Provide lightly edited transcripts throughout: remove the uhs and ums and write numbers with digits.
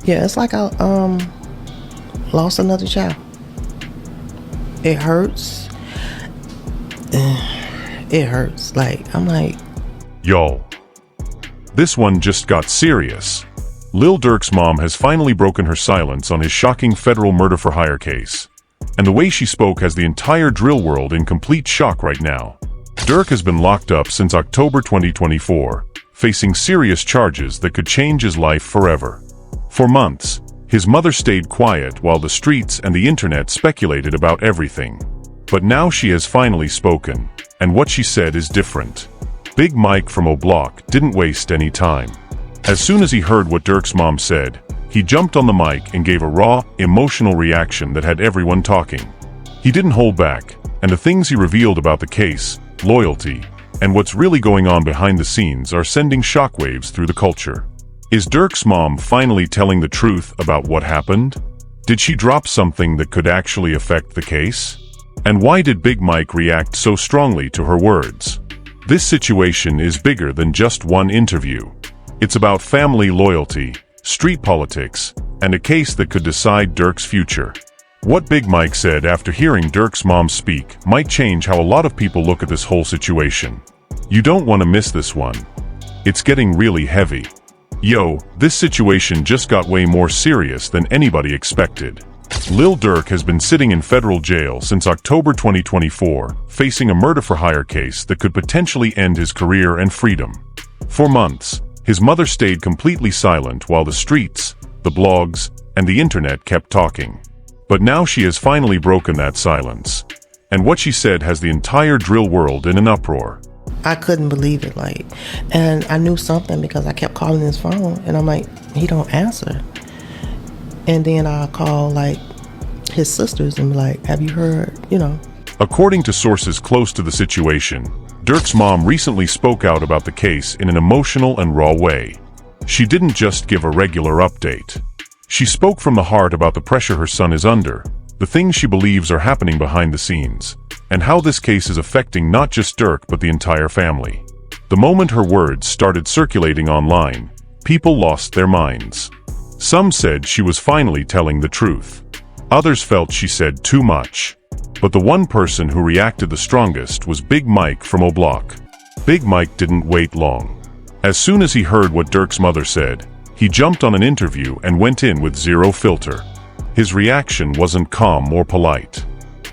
Yeah, it's like I lost another child. It hurts. It hurts. Like, I'm like, Y'all, this one just got serious. Lil Durk's mom has finally broken her silence on his shocking federal murder-for-hire case. And the way she spoke has the entire drill world in complete shock right now. Durk has been locked up since October 2024, facing serious charges that could change his life forever. For months, his mother stayed quiet while the streets and the internet speculated about everything. But now she has finally spoken, and what she said is different. Big Mike from O'Block didn't waste any time. As soon as he heard what Durk's mom said, he jumped on the mic and gave a raw, emotional reaction that had everyone talking. He didn't hold back, and the things he revealed about the case, loyalty, and what's really going on behind the scenes are sending shockwaves through the culture. Is Durk's mom finally telling the truth about what happened? Did she drop something that could actually affect the case? And why did Big Mike react so strongly to her words? This situation is bigger than just one interview. It's about family loyalty, street politics, and a case that could decide Durk's future. What Big Mike said after hearing Durk's mom speak might change how a lot of people look at this whole situation. You don't want to miss this one. It's getting really heavy. Yo, this situation just got way more serious than anybody expected. Lil Durk has been sitting in federal jail since October 2024, facing a murder-for-hire case that could potentially end his career and freedom. For months, his mother stayed completely silent while the streets, the blogs, and the internet kept talking. But now she has finally broken that silence. And what she said has the entire drill world in an uproar. I couldn't believe it, like, and I knew something because I kept calling his phone, and I'm like, he don't answer. And then I'll call, like, his sisters and be like, have you heard, According to sources close to the situation, Durk's mom recently spoke out about the case in an emotional and raw way. She didn't just give a regular update. She spoke from the heart about the pressure her son is under, the things she believes are happening behind the scenes, and how this case is affecting not just Durk but the entire family. The moment her words started circulating online, people lost their minds. Some said she was finally telling the truth. Others felt she said too much. But the one person who reacted the strongest was Big Mike from O'Block. Big Mike didn't wait long. As soon as he heard what Durk's mother said, he jumped on an interview and went in with zero filter. His reaction wasn't calm or polite.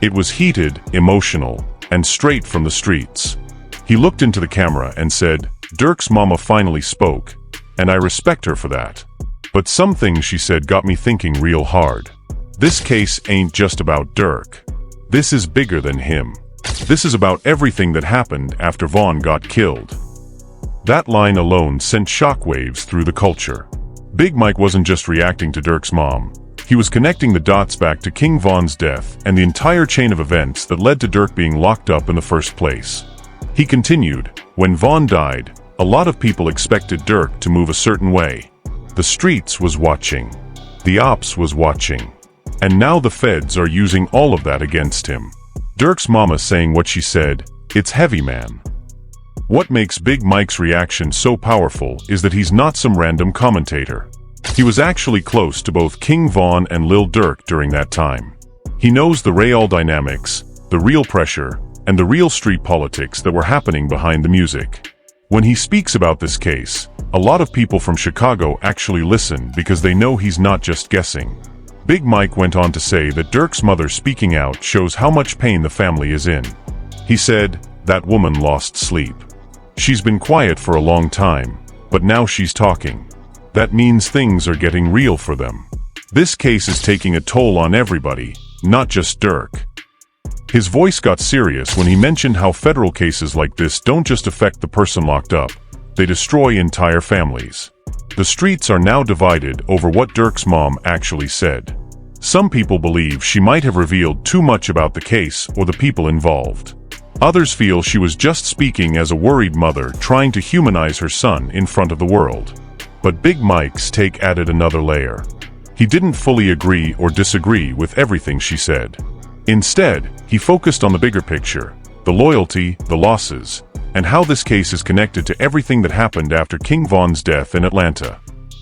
It was heated, emotional, and straight from the streets. He looked into the camera and said, "Durk's mama finally spoke, and I respect her for that. But some things she said got me thinking real hard. This case ain't just about Durk. This is bigger than him. This is about everything that happened after Vaughn got killed." That line alone sent shockwaves through the culture. Big Mike wasn't just reacting to Durk's mom. He was connecting the dots back to King Von's death and the entire chain of events that led to Durk being locked up in the first place. He continued, "When Vaughn died, a lot of people expected Durk to move a certain way. The streets was watching. The ops was watching. And now the feds are using all of that against him." Durk's mama saying what she said, "It's heavy, man." What makes Big Mike's reaction so powerful is that he's not some random commentator. He was actually close to both King Von and Lil Durk during that time. He knows the real dynamics, the real pressure, and the real street politics that were happening behind the music. When he speaks about this case, a lot of people from Chicago actually listen because they know he's not just guessing. Big Mike went on to say that Durk's mother speaking out shows how much pain the family is in. He said, "That woman lost sleep. She's been quiet for a long time, but now she's talking. That means things are getting real for them. This case is taking a toll on everybody, not just Durk." His voice got serious when he mentioned how federal cases like this don't just affect the person locked up, they destroy entire families. The streets are now divided over what Durk's mom actually said. Some people believe she might have revealed too much about the case or the people involved. Others feel she was just speaking as a worried mother trying to humanize her son in front of the world. But Big Mike's take added another layer. He didn't fully agree or disagree with everything she said. Instead, he focused on the bigger picture, the loyalty, the losses, and how this case is connected to everything that happened after King Von's death in Atlanta.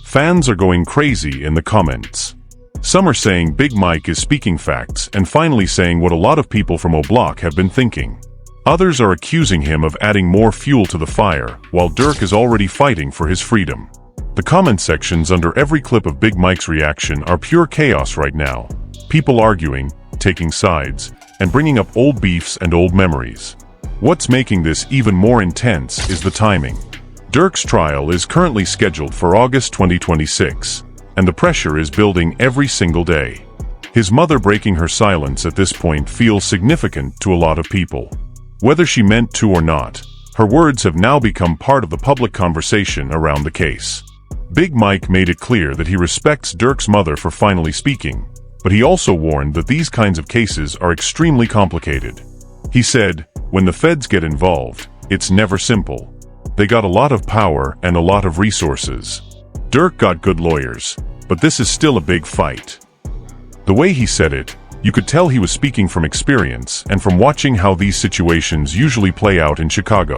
Fans are going crazy in the comments. Some are saying Big Mike is speaking facts and finally saying what a lot of people from O'Block have been thinking. Others are accusing him of adding more fuel to the fire, while Durk is already fighting for his freedom. The comment sections under every clip of Big Mike's reaction are pure chaos right now. People arguing, taking sides, and bringing up old beefs and old memories. What's making this even more intense is the timing. Durk's trial is currently scheduled for August 2026, and the pressure is building every single day. His mother breaking her silence at this point feels significant to a lot of people. Whether she meant to or not, her words have now become part of the public conversation around the case. Big Mike made it clear that he respects Durk's mother for finally speaking, but he also warned that these kinds of cases are extremely complicated. He said, "When the feds get involved, it's never simple. They got a lot of power and a lot of resources. Durk got good lawyers, but this is still a big fight." The way he said it, you could tell he was speaking from experience and from watching how these situations usually play out in Chicago.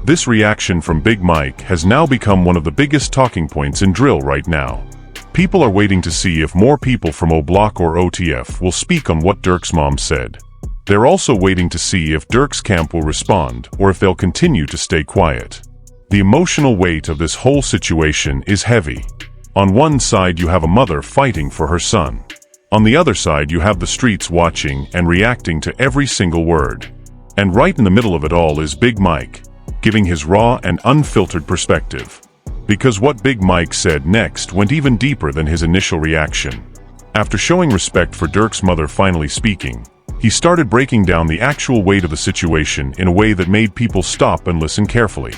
This reaction from Big Mike has now become one of the biggest talking points in drill right now. People are waiting to see if more people from O'Block or OTF will speak on what Durk's mom said. They're also waiting to see if Durk's camp will respond or if they'll continue to stay quiet. The emotional weight of this whole situation is heavy. On one side you have a mother fighting for her son. On the other side you have the streets watching and reacting to every single word. And right in the middle of it all is Big Mike, giving his raw and unfiltered perspective. Because what Big Mike said next went even deeper than his initial reaction. After showing respect for Durk's mother finally speaking, he started breaking down the actual weight of the situation in a way that made people stop and listen carefully.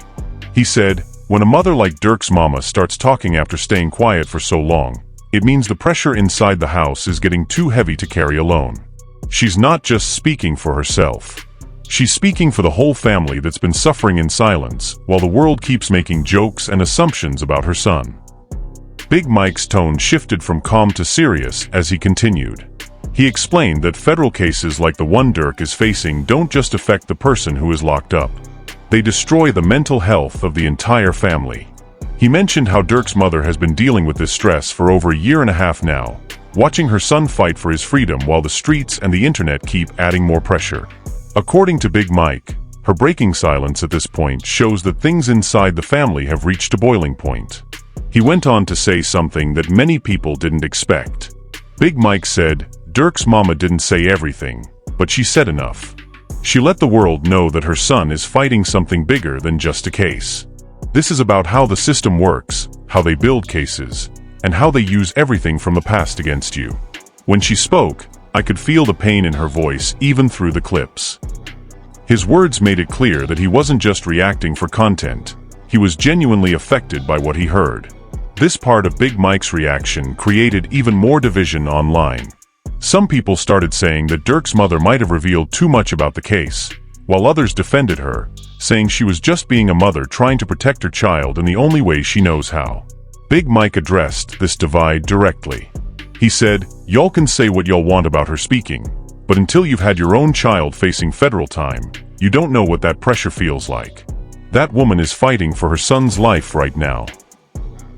He said, "When a mother like Durk's mama starts talking after staying quiet for so long, it means the pressure inside the house is getting too heavy to carry alone. She's not just speaking for herself. She's speaking for the whole family that's been suffering in silence, while the world keeps making jokes and assumptions about her son." Big Mike's tone shifted from calm to serious as he continued. He explained that federal cases like the one Durk is facing don't just affect the person who is locked up. They destroy the mental health of the entire family. He mentioned how Durk's mother has been dealing with this stress for over a year and a half now, watching her son fight for his freedom while the streets and the internet keep adding more pressure. According to Big Mike, her breaking silence at this point shows that things inside the family have reached a boiling point. He went on to say something that many people didn't expect. Big Mike said, "Durk's mama didn't say everything, but she said enough. She let the world know that her son is fighting something bigger than just a case. This is about how the system works, how they build cases, and how they use everything from the past against you." When she spoke, I could feel the pain in her voice even through the clips. His words made it clear that he wasn't just reacting for content. He was genuinely affected by what he heard. This part of Big Mike's reaction created even more division online. Some people started saying that Durk's mother might have revealed too much about the case, while others defended her, saying she was just being a mother trying to protect her child in the only way she knows how. Big Mike addressed this divide directly. He said, "Y'all can say what y'all want about her speaking, but until you've had your own child facing federal time, you don't know what that pressure feels like. That woman is fighting for her son's life right now."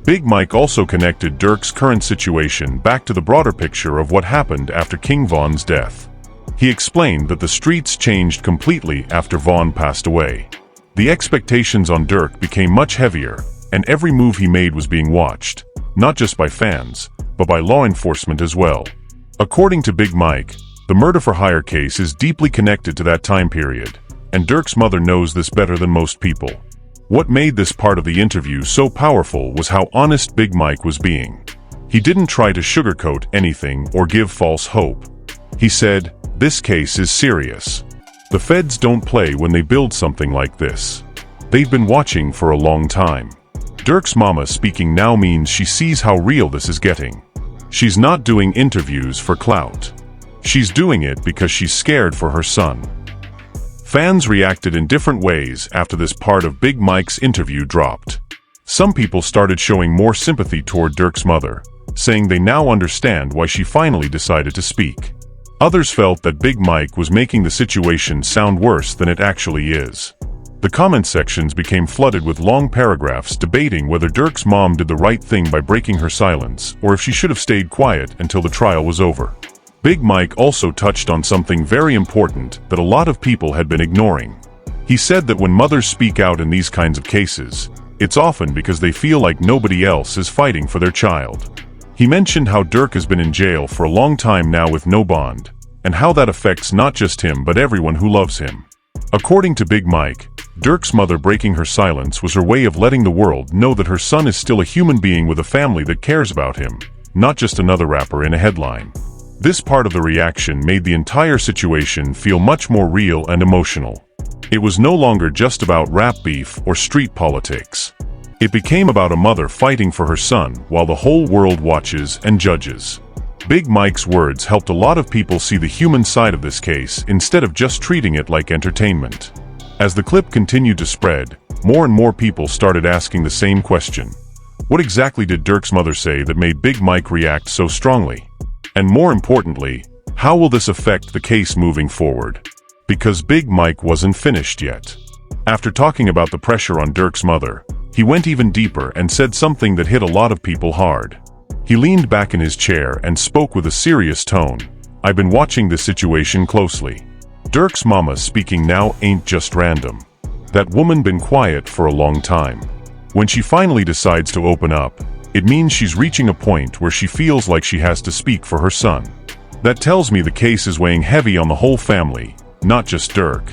Big Mike also connected Durk's current situation back to the broader picture of what happened after King Von's death. He explained that the streets changed completely after Von passed away. The expectations on Durk became much heavier, and every move he made was being watched, not just by fans, but by law enforcement as well. According to Big Mike, the murder-for-hire case is deeply connected to that time period, and Durk's mother knows this better than most people. What made this part of the interview so powerful was how honest Big Mike was being. He didn't try to sugarcoat anything or give false hope. He said, "This case is serious. The feds don't play when they build something like this. They've been watching for a long time." Durk's mama speaking now means she sees how real this is getting. She's not doing interviews for clout. She's doing it because she's scared for her son. Fans reacted in different ways after this part of Big Mike's interview dropped. Some people started showing more sympathy toward Durk's mother, saying they now understand why she finally decided to speak. Others felt that Big Mike was making the situation sound worse than it actually is. The comment sections became flooded with long paragraphs debating whether Durk's mom did the right thing by breaking her silence, or if she should have stayed quiet until the trial was over. Big Mike also touched on something very important that a lot of people had been ignoring. He said that when mothers speak out in these kinds of cases, it's often because they feel like nobody else is fighting for their child. He mentioned how Durk has been in jail for a long time now with no bond, and how that affects not just him but everyone who loves him. According to Big Mike, Durk's mother breaking her silence was her way of letting the world know that her son is still a human being with a family that cares about him, not just another rapper in a headline. This part of the reaction made the entire situation feel much more real and emotional. It was no longer just about rap beef or street politics. It became about a mother fighting for her son while the whole world watches and judges. Big Mike's words helped a lot of people see the human side of this case instead of just treating it like entertainment. As the clip continued to spread, more and more people started asking the same question. What exactly did Durk's mother say that made Big Mike react so strongly? And more importantly, how will this affect the case moving forward? Because Big Mike wasn't finished yet. After talking about the pressure on Durk's mother, he went even deeper and said something that hit a lot of people hard. He leaned back in his chair and spoke with a serious tone. I've been watching this situation closely. Durk's mama speaking now ain't just random. That woman been quiet for a long time. When she finally decides to open up, it means she's reaching a point where she feels like she has to speak for her son. That tells me the case is weighing heavy on the whole family, not just Durk.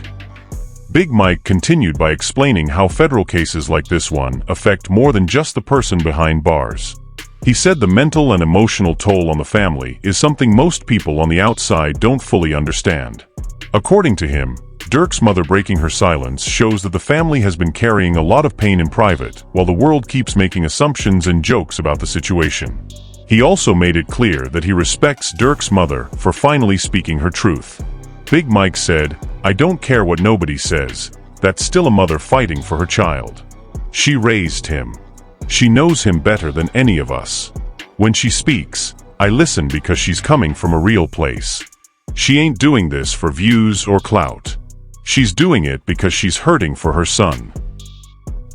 Big Mike continued by explaining how federal cases like this one affect more than just the person behind bars. He said the mental and emotional toll on the family is something most people on the outside don't fully understand. According to him, Durk's mother breaking her silence shows that the family has been carrying a lot of pain in private, while the world keeps making assumptions and jokes about the situation. He also made it clear that he respects Durk's mother for finally speaking her truth. Big Mike said, I don't care what nobody says, that's still a mother fighting for her child. She raised him. She knows him better than any of us. When she speaks, I listen because she's coming from a real place. She ain't doing this for views or clout. She's doing it because she's hurting for her son.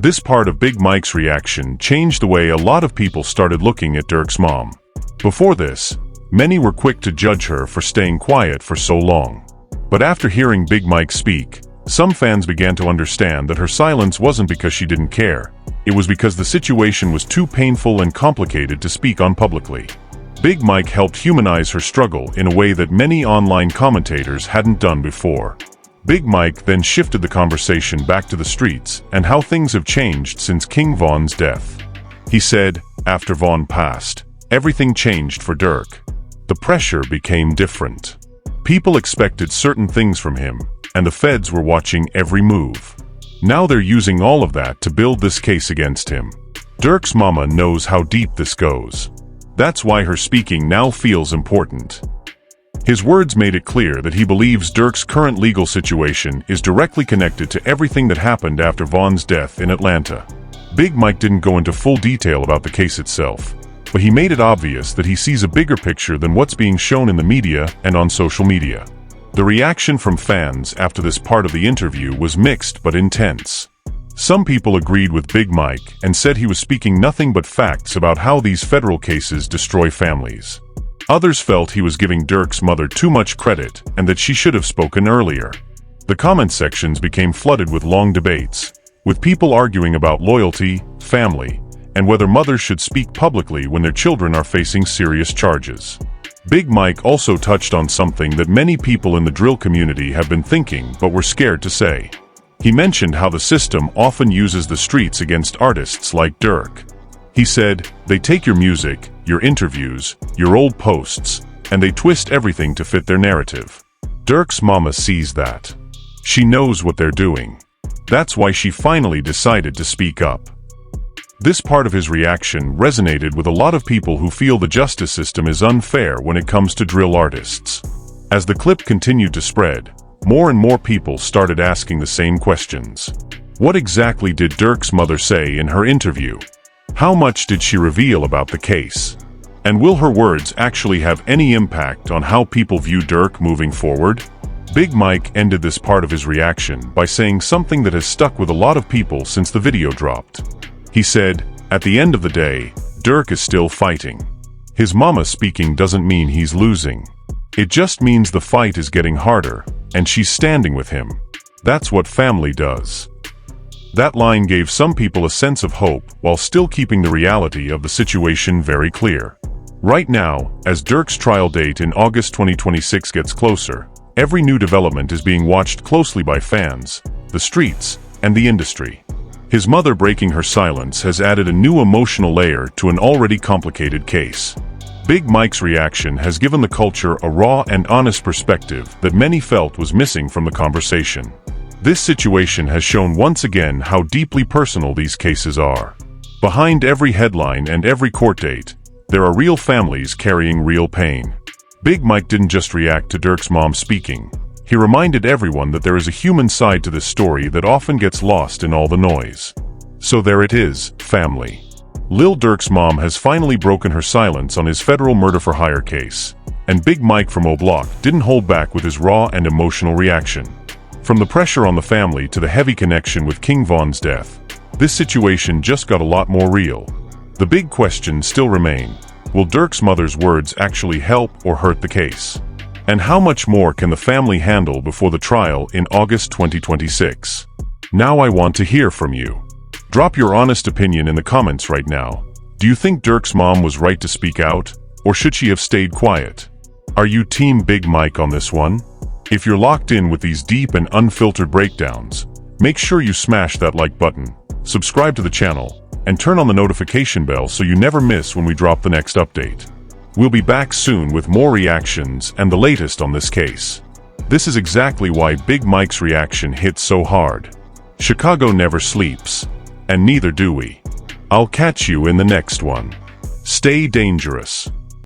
This part of Big Mike's reaction changed the way a lot of people started looking at Durk's mom. Before this, many were quick to judge her for staying quiet for so long. But after hearing Big Mike speak, some fans began to understand that her silence wasn't because she didn't care. It was because the situation was too painful and complicated to speak on publicly. Big Mike helped humanize her struggle in a way that many online commentators hadn't done before. Big Mike then shifted the conversation back to the streets and how things have changed since King Von's death. He said, after Von passed, everything changed for Durk. The pressure became different. People expected certain things from him, and the feds were watching every move. Now they're using all of that to build this case against him. Durk's mama knows how deep this goes. That's why her speaking now feels important. His words made it clear that he believes Durk's current legal situation is directly connected to everything that happened after Von's death in Atlanta. Big Mike didn't go into full detail about the case itself, but he made it obvious that he sees a bigger picture than what's being shown in the media and on social media. The reaction from fans after this part of the interview was mixed but intense. Some people agreed with Big Mike and said he was speaking nothing but facts about how these federal cases destroy families. Others felt he was giving Durk's mother too much credit and that she should have spoken earlier. The comment sections became flooded with long debates, with people arguing about loyalty, family, and whether mothers should speak publicly when their children are facing serious charges. Big Mike also touched on something that many people in the drill community have been thinking but were scared to say. He mentioned how the system often uses the streets against artists like Durk. He said, they take your music, your interviews, your old posts, and they twist everything to fit their narrative. Durk's mama sees that. She knows what they're doing. That's why she finally decided to speak up. This part of his reaction resonated with a lot of people who feel the justice system is unfair when it comes to drill artists. As the clip continued to spread, more and more people started asking the same questions. What exactly did Durk's mother say in her interview? How much did she reveal about the case? And will her words actually have any impact on how people view Durk moving forward? Big Mike ended this part of his reaction by saying something that has stuck with a lot of people since the video dropped. He said, "At the end of the day, Durk is still fighting. His mama speaking doesn't mean he's losing. It just means the fight is getting harder, and she's standing with him. That's what family does." That line gave some people a sense of hope while still keeping the reality of the situation very clear. Right now, as Durk's trial date in August 2026 gets closer, every new development is being watched closely by fans, the streets, and the industry. His mother breaking her silence has added a new emotional layer to an already complicated case. Big Mike's reaction has given the culture a raw and honest perspective that many felt was missing from the conversation. This situation has shown once again how deeply personal these cases are. Behind every headline and every court date, there are real families carrying real pain. Big Mike didn't just react to Durk's mom speaking. He reminded everyone that there is a human side to this story that often gets lost in all the noise. So there it is, family. Lil Durk's mom has finally broken her silence on his federal murder-for-hire case, and Big Mike from O-Block didn't hold back with his raw and emotional reaction. From the pressure on the family to the heavy connection with King Von's death, this situation just got a lot more real. The big questions still remain. Will Durk's mother's words actually help or hurt the case? And how much more can the family handle before the trial in August 2026? Now I want to hear from you. Drop your honest opinion in the comments right now. Do you think Durk's mom was right to speak out, or should she have stayed quiet? Are you Team Big Mike on this one? If you're locked in with these deep and unfiltered breakdowns, make sure you smash that like button, subscribe to the channel, and turn on the notification bell so you never miss when we drop the next update. We'll be back soon with more reactions and the latest on this case. This is exactly why Big Mike's reaction hits so hard. Chicago never sleeps, and neither do we. I'll catch you in the next one. Stay dangerous.